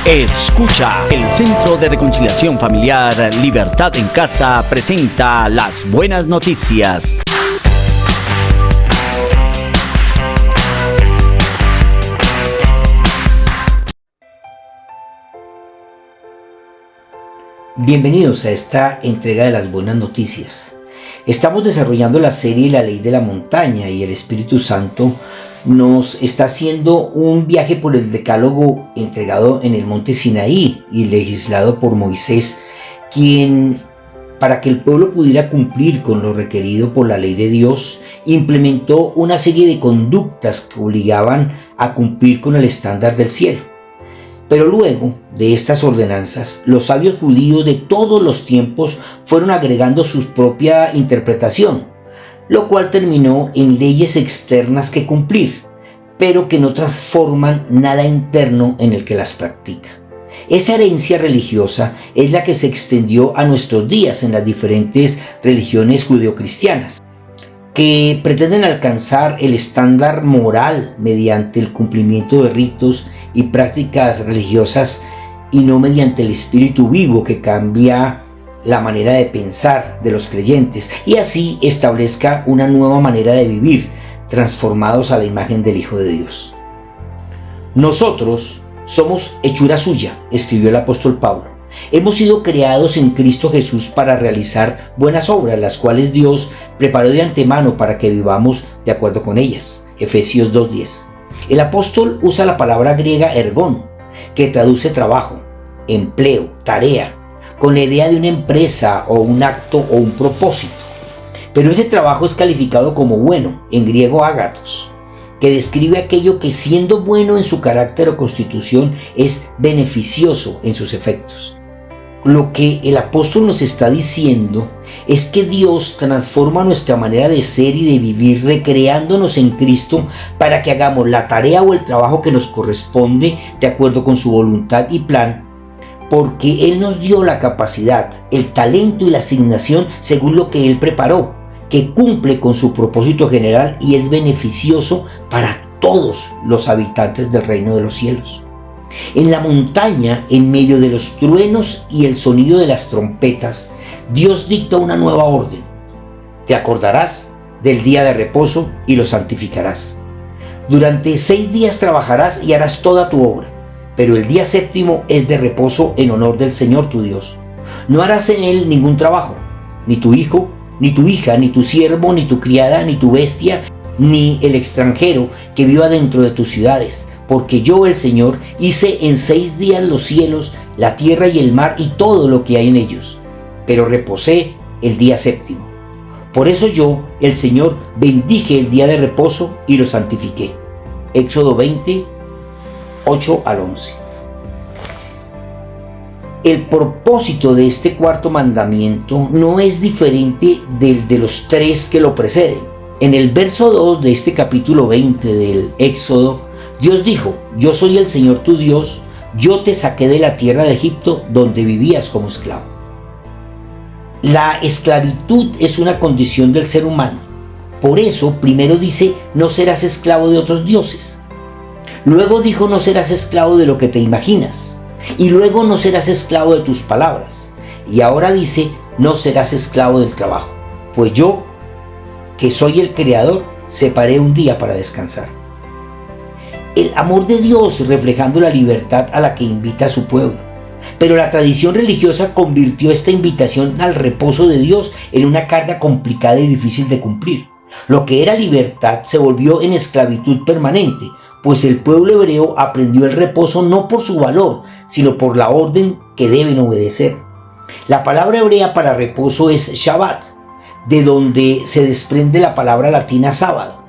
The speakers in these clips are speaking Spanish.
Escucha, el Centro de Reconciliación Familiar Libertad en Casa presenta las buenas noticias. Bienvenidos a esta entrega de las buenas noticias. Estamos desarrollando la serie La Ley de la Montaña y el Espíritu Santo nos está haciendo un viaje por el decálogo entregado en el monte Sinaí y legislado por Moisés, quien, para que el pueblo pudiera cumplir con lo requerido por la ley de Dios, implementó una serie de conductas que obligaban a cumplir con el estándar del cielo. Pero luego de estas ordenanzas, los sabios judíos de todos los tiempos fueron agregando su propia interpretación, lo cual terminó en leyes externas que cumplir, pero que no transforman nada interno en el que las practica. Esa herencia religiosa es la que se extendió a nuestros días en las diferentes religiones judeocristianas, que pretenden alcanzar el estándar moral mediante el cumplimiento de ritos y prácticas religiosas y no mediante el espíritu vivo que cambia la manera de pensar de los creyentes y así establezca una nueva manera de vivir, transformados a la imagen del Hijo de Dios. Nosotros somos hechura suya, escribió el apóstol Pablo. Hemos sido creados en Cristo Jesús para realizar buenas obras, las cuales Dios preparó de antemano para que vivamos de acuerdo con ellas. Efesios 2:10. El apóstol usa la palabra griega ergón, que traduce trabajo, empleo, tarea, con la idea de una empresa o un acto o un propósito. Pero ese trabajo es calificado como bueno, en griego ágatos, que describe aquello que siendo bueno en su carácter o constitución es beneficioso en sus efectos. Lo que el apóstol nos está diciendo es que Dios transforma nuestra manera de ser y de vivir recreándonos en Cristo para que hagamos la tarea o el trabajo que nos corresponde de acuerdo con su voluntad y plan, porque Él nos dio la capacidad, el talento y la asignación según lo que Él preparó, que cumple con su propósito general y es beneficioso para todos los habitantes del reino de los cielos. En la montaña, en medio de los truenos y el sonido de las trompetas, Dios dicta una nueva orden. Te acordarás del día de reposo y lo santificarás. Durante 6 días trabajarás y harás toda tu obra, pero el día séptimo es de reposo en honor del Señor tu Dios. No harás en él ningún trabajo, ni tu hijo, ni tu hija, ni tu siervo, ni tu criada, ni tu bestia, ni el extranjero que viva dentro de tus ciudades, porque yo, el Señor, hice en 6 días los cielos, la tierra y el mar y todo lo que hay en ellos, pero reposé el día séptimo. Por eso yo, el Señor, bendije el día de reposo y lo santifiqué. Éxodo 20, 8 al 11. El propósito de este cuarto mandamiento no es diferente del de los 3 que lo preceden. En el verso 2 de este capítulo 20 del Éxodo, Dios dijo: yo soy el Señor tu Dios, yo te saqué de la tierra de Egipto donde vivías como esclavo. La esclavitud es una condición del ser humano. Por eso primero dice: no serás esclavo de otros dioses. Luego dijo: no serás esclavo de lo que te imaginas. Y luego: no serás esclavo de tus palabras. Y ahora dice: no serás esclavo del trabajo. Pues yo, que soy el Creador, separé un día para descansar. El amor de Dios reflejando la libertad a la que invita a su pueblo. Pero la tradición religiosa convirtió esta invitación al reposo de Dios en una carga complicada y difícil de cumplir. Lo que era libertad se volvió en esclavitud permanente, pues el pueblo hebreo aprendió el reposo no por su valor, sino por la orden que deben obedecer. La palabra hebrea para reposo es Shabbat, de donde se desprende la palabra latina sábado.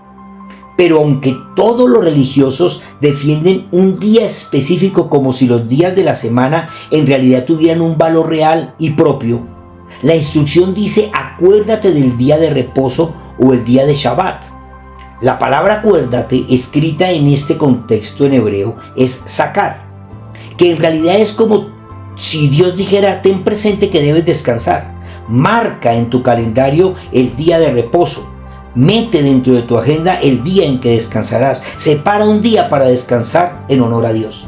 Pero aunque todos los religiosos defienden un día específico como si los días de la semana en realidad tuvieran un valor real y propio, la instrucción dice: acuérdate del día de reposo o el día de Shabbat. La palabra acuérdate, escrita en este contexto en hebreo, es sakar, que en realidad es como si Dios dijera: ten presente que debes descansar, marca en tu calendario el día de reposo, Mete dentro de tu agenda el día en que descansarás. Separa un día para descansar en honor a Dios.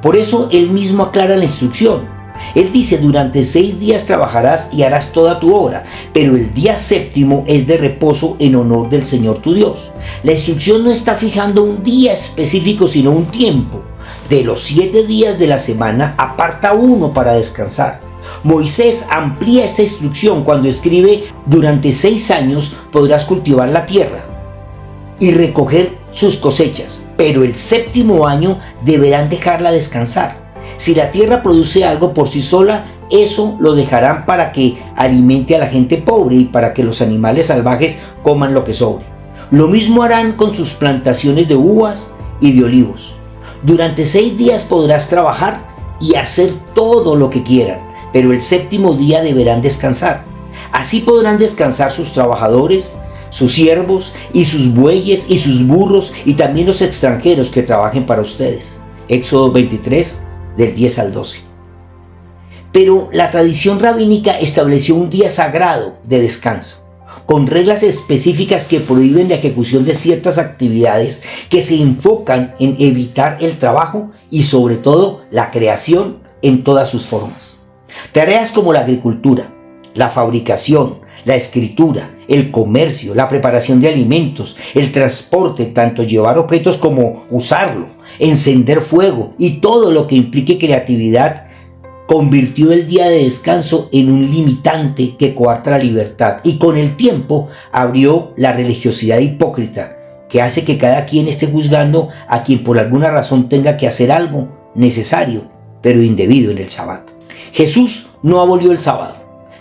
Por eso él mismo aclara la instrucción. Él dice: durante 6 días trabajarás y harás toda tu obra, pero el día séptimo es de reposo en honor del Señor tu Dios. La instrucción no está fijando un día específico, sino un tiempo. De los 7 días de la semana, aparta uno para descansar. Moisés amplía esta instrucción cuando escribe: durante 6 años podrás cultivar la tierra y recoger sus cosechas, pero el séptimo año deberán dejarla descansar. Si la tierra produce algo por sí sola, eso lo dejarán para que alimente a la gente pobre y para que los animales salvajes coman lo que sobre. Lo mismo harán con sus plantaciones de uvas y de olivos. Durante 6 días podrás trabajar y hacer todo lo que quieran, pero el séptimo día deberán descansar. Así podrán descansar sus trabajadores, sus siervos y sus bueyes y sus burros, y también los extranjeros que trabajen para ustedes. Éxodo 23, del 10 al 12. Pero la tradición rabínica estableció un día sagrado de descanso, con reglas específicas que prohíben la ejecución de ciertas actividades que se enfocan en evitar el trabajo y sobre todo la creación en todas sus formas. Tareas como la agricultura, la fabricación, la escritura, el comercio, la preparación de alimentos, el transporte, tanto llevar objetos como usarlo, encender fuego y todo lo que implique creatividad, convirtió el día de descanso en un limitante que coarta la libertad, y con el tiempo abrió la religiosidad hipócrita que hace que cada quien esté juzgando a quien por alguna razón tenga que hacer algo necesario pero indebido en el sábado. Jesús no abolió el sábado,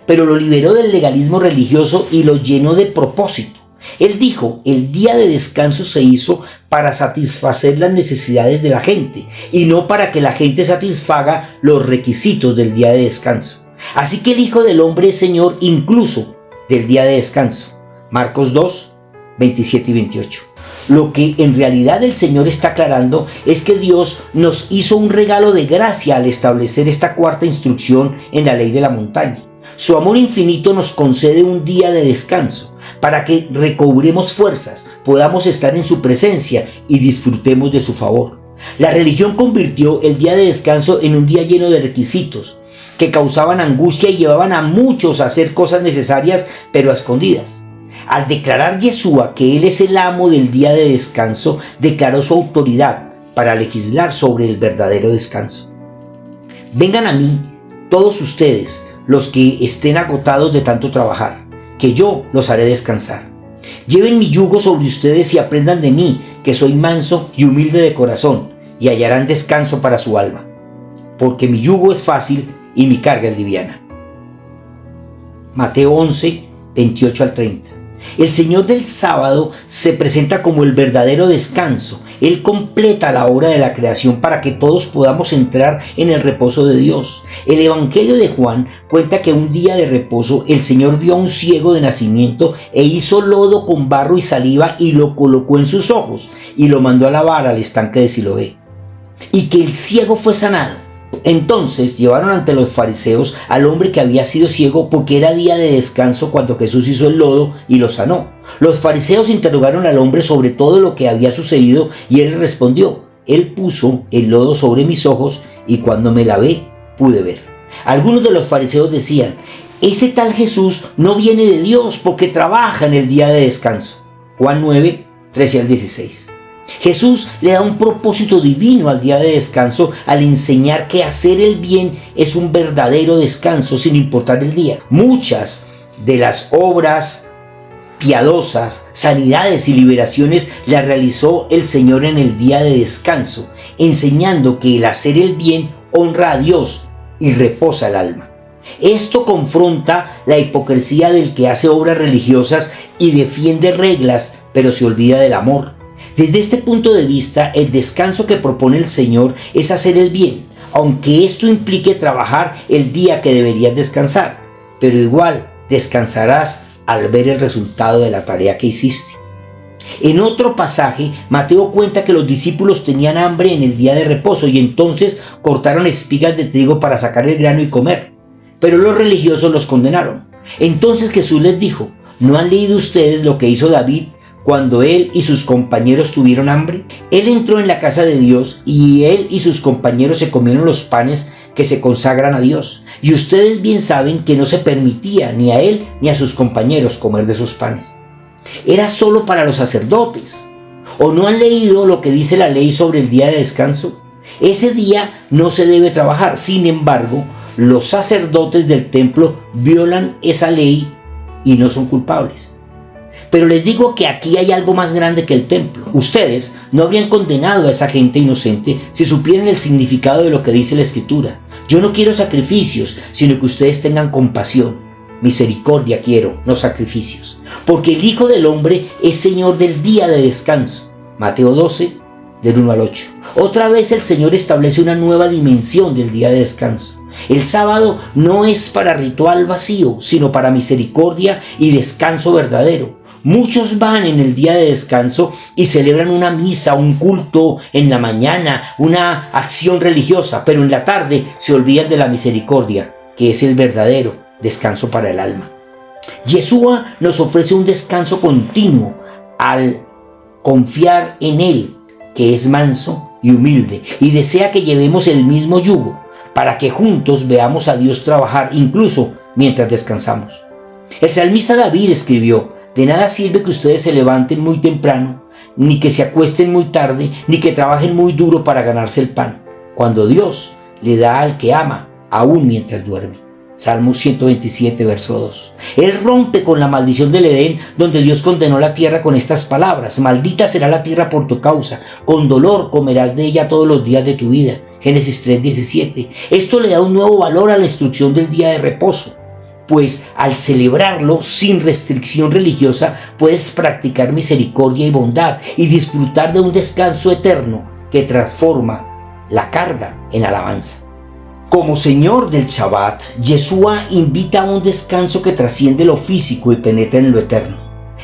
pero lo liberó del legalismo religioso y lo llenó de propósito. Él dijo: el día de descanso se hizo para satisfacer las necesidades de la gente y no para que la gente satisfaga los requisitos del día de descanso. Así que el Hijo del Hombre es Señor incluso del día de descanso. Marcos 2, 27 y 28. Lo que en realidad el Señor está aclarando es que Dios nos hizo un regalo de gracia al establecer esta cuarta instrucción en la ley de la montaña. Su amor infinito nos concede un día de descanso para que recobremos fuerzas, podamos estar en su presencia y disfrutemos de su favor. La religión convirtió el día de descanso en un día lleno de requisitos que causaban angustia y llevaban a muchos a hacer cosas necesarias pero a escondidas. Al declarar Yeshua que Él es el amo del día de descanso, declaró su autoridad para legislar sobre el verdadero descanso. Vengan a mí todos ustedes, los que estén agotados de tanto trabajar, que yo los haré descansar. Lleven mi yugo sobre ustedes y aprendan de mí, que soy manso y humilde de corazón, y hallarán descanso para su alma, porque mi yugo es fácil y mi carga es liviana. Mateo 11, 28 al 30. El Señor del sábado se presenta como el verdadero descanso. Él completa la obra de la creación para que todos podamos entrar en el reposo de Dios. El Evangelio de Juan cuenta que un día de reposo el Señor vio a un ciego de nacimiento e hizo lodo con barro y saliva y lo colocó en sus ojos y lo mandó a lavar al estanque de Siloé, y que el ciego fue sanado. Entonces llevaron ante los fariseos al hombre que había sido ciego, porque era día de descanso cuando Jesús hizo el lodo y lo sanó. Los fariseos interrogaron al hombre sobre todo lo que había sucedido y él respondió: Él puso el lodo sobre mis ojos y cuando me lavé pude ver. Algunos de los fariseos decían: este tal Jesús no viene de Dios porque trabaja en el día de descanso. Juan 9, 13 al 16. Jesús le da un propósito divino al día de descanso al enseñar que hacer el bien es un verdadero descanso sin importar el día. Muchas de las obras piadosas, sanidades y liberaciones las realizó el Señor en el día de descanso, enseñando que el hacer el bien honra a Dios y reposa el alma. Esto confronta la hipocresía del que hace obras religiosas y defiende reglas, pero se olvida del amor. Desde este punto de vista, el descanso que propone el Señor es hacer el bien, aunque esto implique trabajar el día que deberías descansar, pero igual descansarás al ver el resultado de la tarea que hiciste. En otro pasaje, Mateo cuenta que los discípulos tenían hambre en el día de reposo y entonces cortaron espigas de trigo para sacar el grano y comer, pero los religiosos los condenaron. Entonces Jesús les dijo: ¿no han leído ustedes lo que hizo David cuando él y sus compañeros tuvieron hambre? Él entró en la casa de Dios y él y sus compañeros se comieron los panes que se consagran a Dios. Y ustedes bien saben que no se permitía ni a él ni a sus compañeros comer de esos panes. Era solo para los sacerdotes. ¿O no han leído lo que dice la ley sobre el día de descanso? Ese día no se debe trabajar. Sin embargo, los sacerdotes del templo violan esa ley y no son culpables. Pero les digo que aquí hay algo más grande que el templo. Ustedes no habrían condenado a esa gente inocente si supieran el significado de lo que dice la Escritura. Yo no quiero sacrificios, sino que ustedes tengan compasión. Misericordia quiero, no sacrificios. Porque el Hijo del Hombre es Señor del día de descanso. Mateo 12, del 1 al 8. Otra vez el Señor establece una nueva dimensión del día de descanso. El sábado no es para ritual vacío, sino para misericordia y descanso verdadero. Muchos van en el día de descanso y celebran una misa, un culto en la mañana, una acción religiosa, pero en la tarde se olvidan de la misericordia, que es el verdadero descanso para el alma. Yeshua nos ofrece un descanso continuo al confiar en Él, que es manso y humilde, y desea que llevemos el mismo yugo, para que juntos veamos a Dios trabajar incluso mientras descansamos. El salmista David escribió: de nada sirve que ustedes se levanten muy temprano, ni que se acuesten muy tarde, ni que trabajen muy duro para ganarse el pan, cuando Dios le da al que ama, aún mientras duerme. Salmo 127, verso 2. Él rompe con la maldición del Edén, donde Dios condenó la tierra con estas palabras: maldita será la tierra por tu causa, con dolor comerás de ella todos los días de tu vida. Génesis 3:17. Esto le da un nuevo valor a la instrucción del día de reposo, pues al celebrarlo sin restricción religiosa puedes practicar misericordia y bondad y disfrutar de un descanso eterno que transforma la carga en alabanza. Como Señor del Shabbat, Yeshua invita a un descanso que trasciende lo físico y penetra en lo eterno.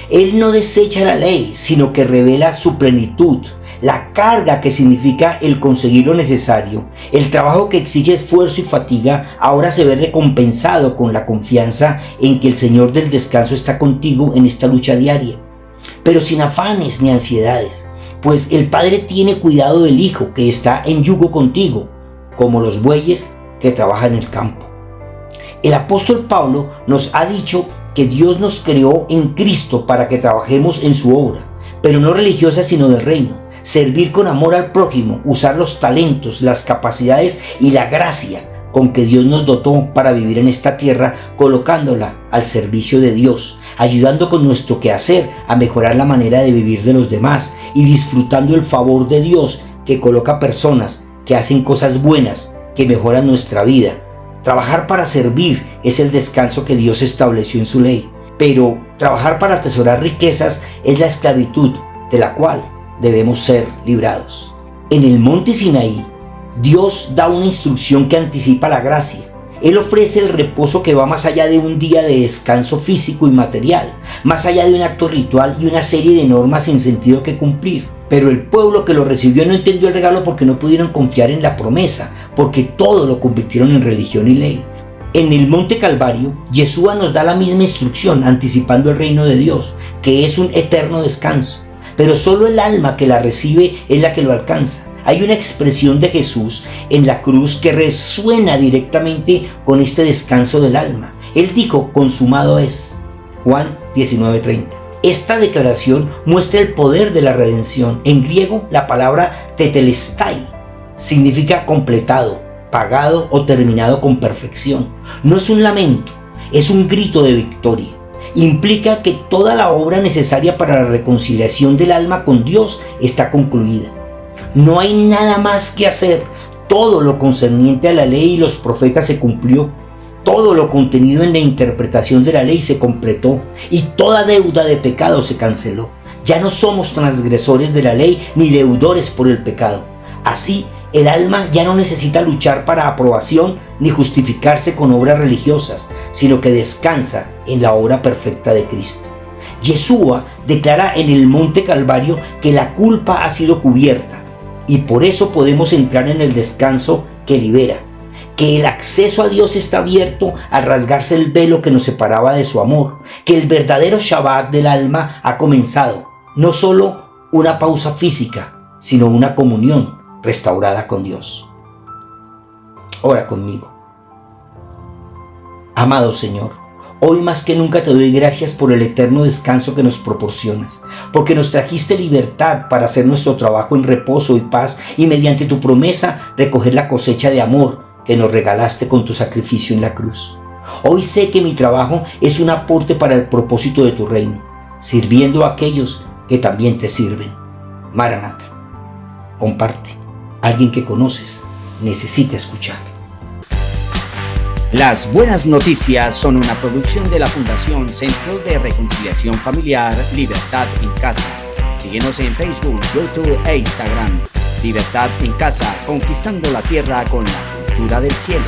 Él no desecha la ley, sino que revela su plenitud, la carga que significa el conseguir lo necesario. El trabajo que exige esfuerzo y fatiga ahora se ve recompensado con la confianza en que el Señor del descanso está contigo en esta lucha diaria, pero sin afanes ni ansiedades, pues el Padre tiene cuidado del Hijo que está en yugo contigo, como los bueyes que trabajan en el campo. El apóstol Pablo nos ha dicho que Dios nos creó en Cristo para que trabajemos en su obra, pero no religiosa sino del reino. Servir con amor al prójimo, usar los talentos, las capacidades y la gracia con que Dios nos dotó para vivir en esta tierra, colocándola al servicio de Dios, ayudando con nuestro quehacer a mejorar la manera de vivir de los demás y disfrutando el favor de Dios que coloca personas que hacen cosas buenas que mejoran nuestra vida. Trabajar para servir es el descanso que Dios estableció en su ley, pero trabajar para atesorar riquezas es la esclavitud de la cual debemos ser librados. En el monte Sinaí, Dios da una instrucción que anticipa la gracia. Él ofrece el reposo que va más allá de un día de descanso físico y material, más allá de un acto ritual y una serie de normas sin sentido que cumplir. Pero el pueblo que lo recibió no entendió el regalo porque no pudieron confiar en la promesa, porque todo lo convirtieron en religión y ley. En el monte Calvario, Yeshua nos da la misma instrucción, anticipando el reino de Dios, que es un eterno descanso. Pero solo el alma que la recibe es la que lo alcanza. Hay una expresión de Jesús en la cruz que resuena directamente con este descanso del alma. Él dijo: consumado es. Juan 19:30. Esta declaración muestra el poder de la redención. En griego, la palabra tetelestai significa completado, pagado o terminado con perfección. No es un lamento, es un grito de victoria. Implica que toda la obra necesaria para la reconciliación del alma con Dios está concluida. No hay nada más que hacer. Todo lo concerniente a la ley y los profetas se cumplió. Todo lo contenido en la interpretación de la ley se completó y toda deuda de pecado se canceló. Ya no somos transgresores de la ley ni deudores por el pecado. Así, el alma ya no necesita luchar para aprobación ni justificarse con obras religiosas, sino que descansa en la obra perfecta de Cristo. Yeshua declara en el monte Calvario que la culpa ha sido cubierta y por eso podemos entrar en el descanso que libera, que el acceso a Dios está abierto al rasgarse el velo que nos separaba de su amor, que el verdadero Shabbat del alma ha comenzado, no solo una pausa física, sino una comunión restaurada con Dios. Ora conmigo. Amado Señor, hoy más que nunca te doy gracias por el eterno descanso que nos proporcionas, porque nos trajiste libertad para hacer nuestro trabajo en reposo y paz y mediante tu promesa recoger la cosecha de amor que nos regalaste con tu sacrificio en la cruz. Hoy sé que mi trabajo es un aporte para el propósito de tu reino, sirviendo a aquellos que también te sirven. Maranata, comparte. Alguien que conoces necesita escuchar. Las Buenas Noticias son una producción de la Fundación Centro de Reconciliación Familiar Libertad en Casa. Síguenos en Facebook, YouTube e Instagram. Libertad en Casa, conquistando la tierra con la cultura del cielo.